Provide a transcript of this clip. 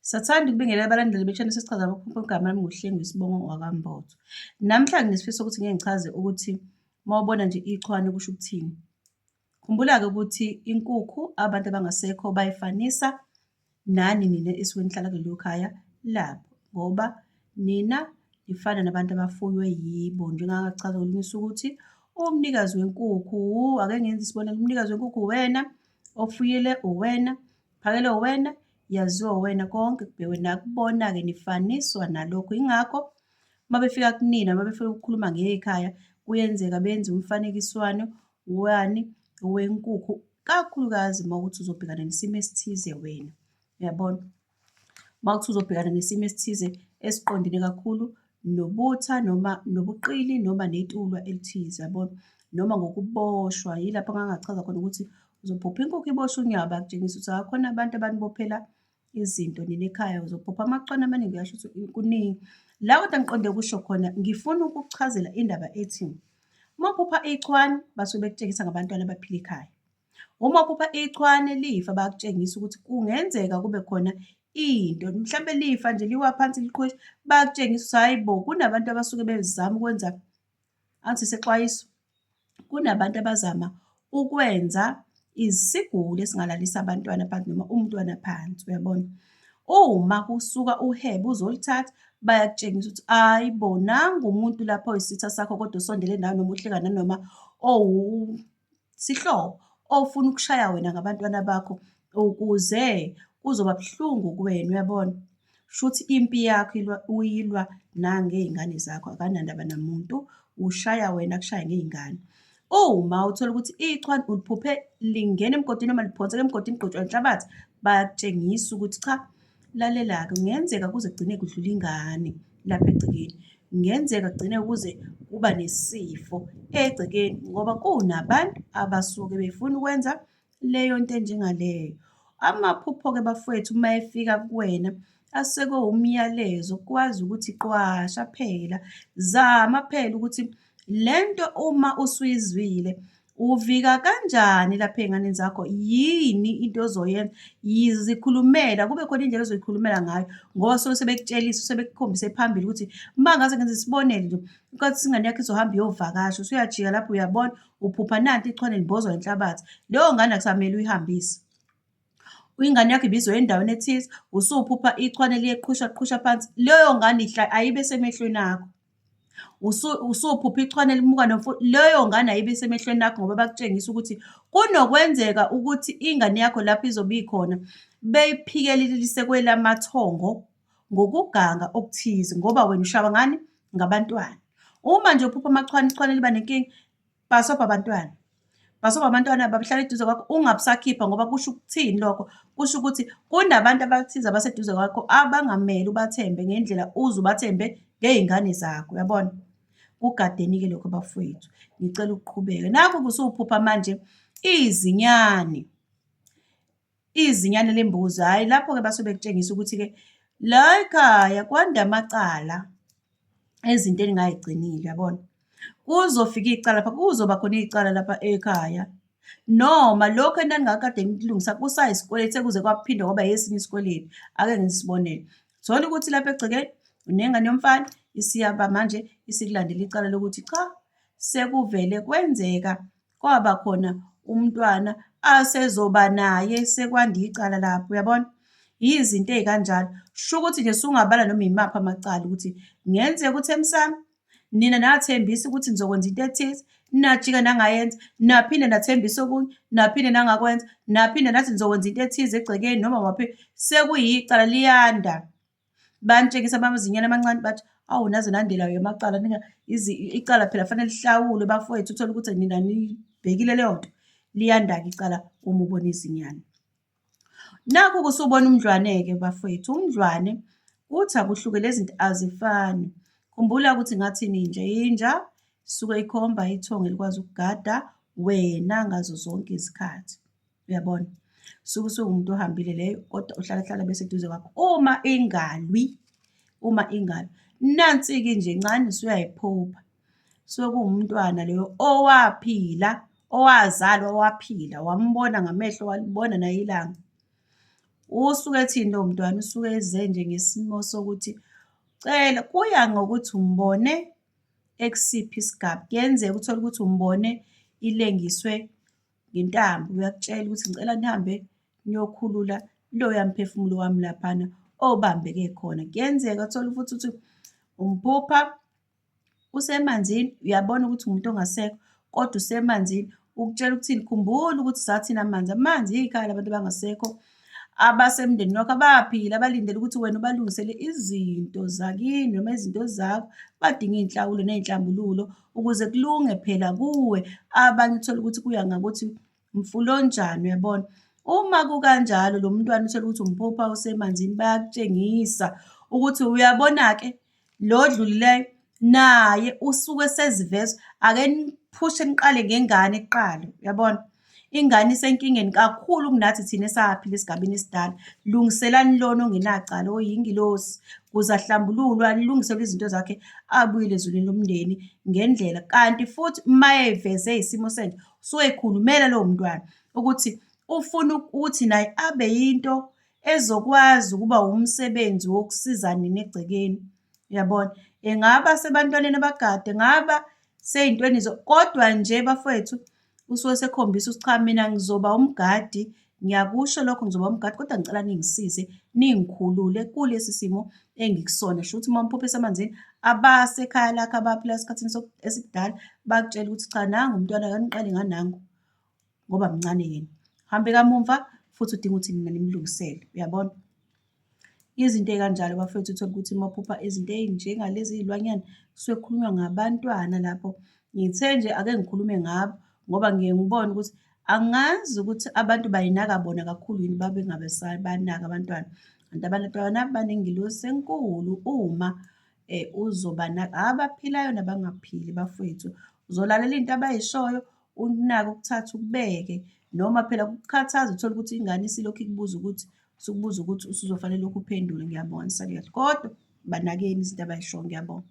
Sathanda ukubingelela abalandeli beshani sesichaza amaphupho igama lami nguHlengiwe Sibongo wakwaMbotho. Namhla nginesifiso sokuthi ngike ngichaze ukuthi uma ubona nje ichwane kusho ukuthini. Khumbula-ke ukuthi inkukhu abantu abangasekho bayifanisa nani nina esuke nihlala kulelo khaya labo, ngoba nina nifana nabantu abafuywe yibo. Njengangakuchaza ngolunye usuku ukuthi umnikazi wenkukhu, ake ngenze isibonelo, umnikazi wenkukhu uwena, ofuyile uwena, phakele uwena, yaziwa uwena, konke kubhekwe kubona-ke nifaniswa nalokho. Yingakho uma befika kunina, uma befika ukukhuluma ngekhaya, kuyenzeka benze umfanekiswano wani, wenkukhu, kakhulukazi uma kuwukuthi uzobhekana nesimo esithize wena, uyabona? Uma kuwukuthi uzobhekana nesimo esithize esiqondene kakhulu nobutha noma nobuqili noma netulwa elithize, yabona? Noma ngokuboshwa, yilapho engangachaza khona ukuthi uzophupha inkukhu iboshwe unyaka, kutshengisa ukuthi akukhona abantu abanibophela izinto nina ekhaya, uzophupha amachwane amaningi, kuyasho ukuthi kuningi. La kodwa ngiqonde kusho khona, ngifuna ukukuchazela indaba ethi, uma uphupha ichwane basuke bekutshengisa ngabantwana abaphila ekhaya. Uma uphupha ichwane lifa, bayakutshengisa ukuthi kungenzeka kube khona into, mhlampe lifa nje liwa phansi liqhwisha, bayakutshengisa ukuthi hhayi bo, kunabantu abasuke bezama ukwenza, angithi isexwayiso, kunabantu abazama ukwenza isiguli esingalalisa abantwana phansi noma umntwana phansi, uyabona? Uma kusuka uhebe uzolithatha, bayakutshengisa ukuthi hhayi bo, nangu umuntu lapha oyisitha sakho kodwa usondele nawe noma uhlekana noma owusihlobo ofuna ukushaya wena ngabantwana bakho ukuze kuzoba buhlungu kuwena, uyabona? Shuthi impi yakho uyilwa nangey'ngane zakho, akanandaba namuntu, ushaya wena akushaye ngey'ngane. Uma uthola ukuthi ichwane uliphuphe lingena emgodini noma liphonseka emgodini ligqotshwa inhlabathi, bayakutshengisa ukuthi cha, lalela-ke, kungenzeka kuze kugcine kudlula ingane lapha egcekeni. Kungenzeka kugcine kuze kuba nesifo egcekeni ngoba kunabantu abasuke befuna ukwenza leyo nto enjengaleyo. Amaphupho-ke bafowethu uma efika kuwena asuke umyalezo, kwazi ukuthi qwasha phela, zama phela ukuthi le nto uma usuyizwile uvika kanjani lapha ey'nganeni zakho, yini into ozoyenza, zikhulumela, kube khona indlela ozoyikhulumela ngayo ngoba suke sebekutshelisa, sebekukhombise phambili ukuthi uma ngase ngenze isibonelo nje, ngenkathi ingane yakho izohamba iyovakasha, usuyajika lapho uyabona, uphupha nanti ichwane libozwa inhlabathi, leyo ngane akusamele uyihambise. Ingane yakho ibizwa endaweni ethize, usuphupha ichwane liyeqhusha phansi, leyo ngane ayibe semehlweni akho. Usuphupha ichwane limuka leyo ngane ayibe semehlweni akho ngoba bakutshengisa ukuthi kunokwenzeka ukuthi ingane yakho lapho izobe ikhona beyiphikelelise kwelamathongo ngokuganga okuthize ngoba wena ushawa ngani? Ngabantwana. Uma nje uphupha amachwane, ichwane liba nenkinga, bhasobha abantwana. Bhasobha abantwana bahlala eduze kwakho, ungabusakhipha ngoba kusho ukuthini lokho? Kusho ukuthi kunabantu abathize abaseduze kwakho abangamele ubathembe ngendlela uze ubathembe ngey'ngane zakho, uyabona? Kugadeni-ke lokho bafowethu, ngicela ukuqhubeka. Nakhu-ke usuphupha manje izinyane lembuzi, hhayi lapho-ke basuke bekutshengisa ukuthi-ke la ekhaya kwanda amacala ezintweni engay'gcinile, yabona? Kuzofika icala lapha, kuzoba khona icala lapha ekhaya noma lokhu enaningakade nikulungisa kusayisikweletu sekuze kwaphinde kwaba esinye isikweletu. Ake ngenze isibonelo, thola ukuthi lapha egcekeni unengane yomfana isiyaba manje isikulandela icala lokuthi cha, sekuvele kwenzeka kwaba khona umntwana asezoba naye sekwanda icala lapho, uyabona? Yizinto ey'kanjalo. Sho ukuthi nje sungabala noma yimaphi amacala ukuthi kungenzeka ukuthi emsamo nina nathembisa ukuthi nizokwenza into ethize, najika nangayenza, naphinde nathembisa okunye, naphinde nangakwenza, naphinde nathi nizokwenza into ethize egcekeni noma maphi, sekuyicala liyanda. Banitshengisa amazinyane amancane bathi, awu naze nandela amacala, icala phela fanele lihlawulwe bafowethu, uthole ukuthi nina niyibhekile leyo nto, liyanda-ke icala uma ubona izinyane. Nakhu-ke usubona umdlwane-ke bafowethu, umdlwane uthi akuhluke lezi zinto azifani. Khumbula ukuthi ngathini inja, inja isuke ikhomba ithonga elikwazi ukugada wena ngazo zonke izikhathi, uyabona? Suke usuwumuntu ohambile leyo kodwa uhlala bese eduze kwakho. Uma ingalwi, nansi-ke nje ncane usuyayiphupha, suke kuwumntwana loyo owaphila, owazalwa, owaphila, wambona ngamehlo, walibona nayo ilanga. Usuke ethini lowo mntwana? Usuke eze nje ngesimo sokuthi cela, kuya ngokuthi umbone ekusiphi isigaba. Kuyenzeka uthole ukuthi umbone ilengiswe ngentambo, uyakutshela ukuthi ngicela nihambe niyokhulula loya mphefumulo wami laphana obambeke khona. Kuyenzeka uthole futhi ukuthi umphupha usemanzini, uyabona ukuthi umuntu ongasekho, kodwa usemanzini, ukutshela ukuthini? Khumbula ukuthi sathina amanzi. Amanzi ikhaya labantu abangasekho, abasemndenini wakho abaphila, abalindele ukuthi wena ubalungisele izinto zakini noma izinto zakho. Badinga iy'nhlawulo ney'nhlambululo ukuze kulunge phela kuwe. Abanye uthole ukuthi kuya ngakuthi mfulo onjani, uyabona? Uma kukanjalo lo mntwana uthole ukuthi umphupha usemanzini, bayakutshengisa ukuthi uyabona-ke lo odlulileyo naye usuke eseziveza. Ake niphushe niqale ngengane kuqala, uyabona? Ingane isenkingeni kakhulu kunathi thina esaphila esigabeni esidala. Lungiselani lona ongenacala, oyingilosi, ukuze ahlambululwe, alungiselwe izinto zakhe, abuyele ezulwini lomndeni ngendlela. Kanti futhi uma ey'veze isimo senje, usuke ey'khulumela lowo mntwana ukuthi ufuna ukuthi naye abe yinto ezokwazi ukuba umsebenzi wokusiza nina egcekeni, uyabona? Engaba sebantwaneni abagade, engaba sey'ntweni kodwa nje bafowethu usuke esekhombisa ukuthi cha, mina ngizoba umgadi, ngiyakusho lokho, ngizoba umgadi, kodwa ngicela ningisize, ningikhulule kulesi simo engikusona. Shuthi uma umphupha esemanzini, abasekhaya lakho abaphila esikhathini esikudala bakutshela ukuthi cha, nangu umntwana, ake niqale nganangu ngoba mncane yena. Hambe kamumva futhi udinga ukuthi nina nimlungisele, uyabona? Izinto ey'kanjalo bafowethu uthole ukuthi uma uphupha izinto ey'njengalezi iy'lwanyana, kusuke kukhulunywa ngabantwana lapho. Ngithe nje ake ngikhulume ngabo ngoba ngiye ngibone ukuthi angazi ukuthi abantu bay'naka bona kakhulu yini babe banaka abantwana. Kanti abantwana banengilosi enkulu uma uzobanaka, abaphilayo nabangaphili bafowethu. Uzolalela into abay'shoyo, unake ukuthathe ukubeke, noma phela kukukhathaza uthole ukuthi ingane isilokhu ikubuza ukuthi usuzofanele ulokhu uphendule. Ngiyabonga, ngisakuyazi, kodwa banakeni izinto abay'shoyo. Ngiyabonga.